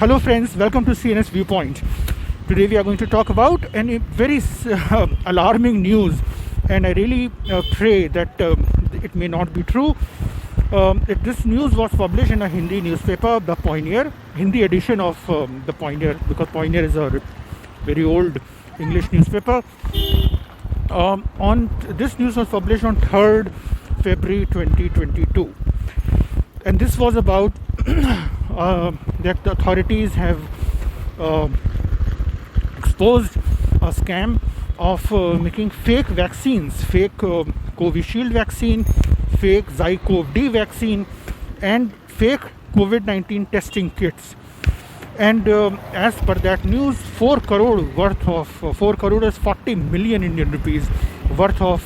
Hello friends, welcome to CNS Viewpoint. Today we are going to talk about a very alarming news, and I really pray that it may not be true. This news was published in a Hindi newspaper, The Pioneer, Hindi edition of The Pioneer, because Pioneer is a very old English newspaper. This news was published on 3rd February 2022, and this was about that the authorities have exposed a scam of making fake vaccines, fake Covishield vaccine, fake ZyCov-D vaccine, and fake COVID-19 testing kits. And as per that news, 4 crore worth of 4 crore is 40 million Indian rupees worth of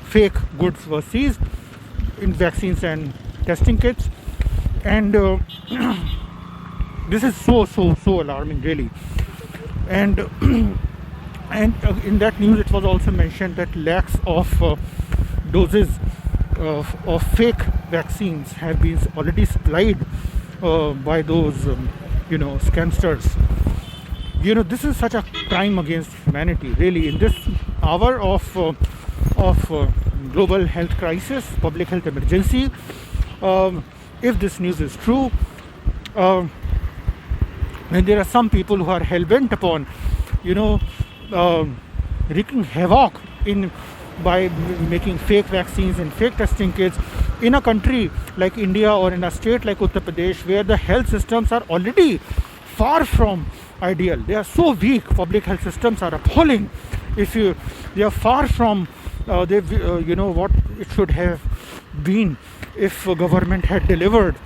fake goods were seized in vaccines and testing kits. And this is so alarming, really. And in that news it was also mentioned that lakhs of doses of fake vaccines have been already supplied by those scamsters. This is such a crime against humanity, really, in this hour of global health crisis, public health emergency. If this news is true, and there are some people who are hell-bent upon wreaking havoc by making fake vaccines and fake testing kits in a country like India or in a state like Uttar Pradesh, where the health systems are already far from ideal. They are so weak. Public health systems are appalling. They are far from what it should have been if government had delivered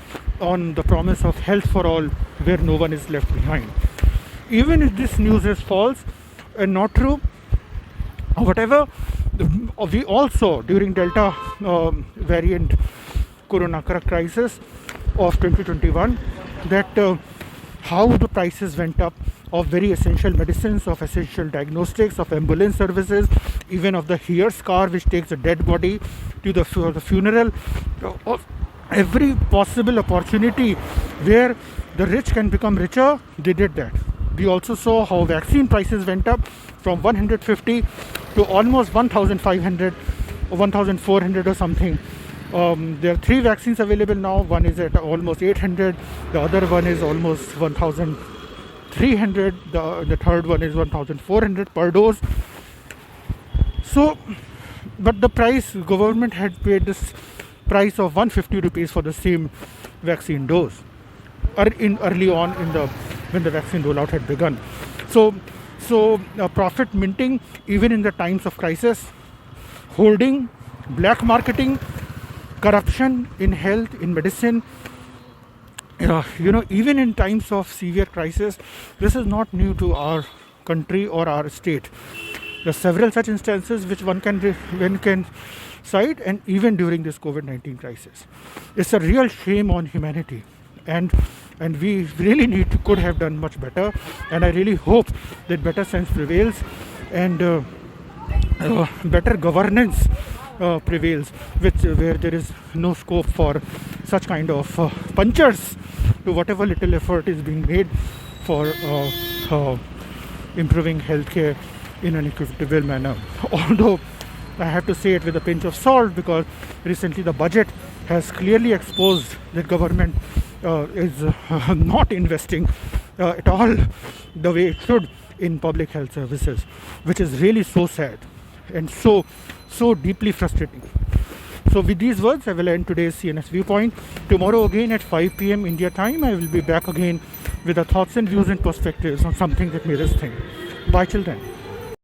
on the promise of health for all, where no one is left behind. Even if this news is false and not true, whatever, we also during Delta variant corona crisis of 2021, that how the prices went up of very essential medicines, of essential diagnostics, of ambulance services, even of the hearse car which takes a dead body to the funeral, of every possible opportunity where the rich can become richer, they did that. We also saw how vaccine prices went up from 150 to almost 1,500 or 1,400 or something. There are 3 vaccines available now. One is at almost 800. The other one is almost 1,300. The third one is 1,400 per dose. So, but the price, government had paid this price of 150 rupees for the same vaccine dose early on when the vaccine rollout had begun. So profit minting even in the times of crisis, hoarding, black marketing, corruption in health, in medicine, even in times of severe crisis. This is not new to our country or our state. There are several such instances which one can cite, and even during this COVID-19 crisis. It's a real shame on humanity, and we really could have done much better, and I really hope that better sense prevails and better governance prevails, where there is no scope for such kind of punctures to whatever little effort is being made for improving healthcare in an equitable manner. Although I have to say it with a pinch of salt, because recently the budget has clearly exposed that government is not investing at all the way it should in public health services, which is really so sad and so deeply frustrating. So with these words, I will end today's CNS Viewpoint. Tomorrow again at 5 p.m. India time, I will be back again with the thoughts and views and perspectives on something that made us think. Bye till then.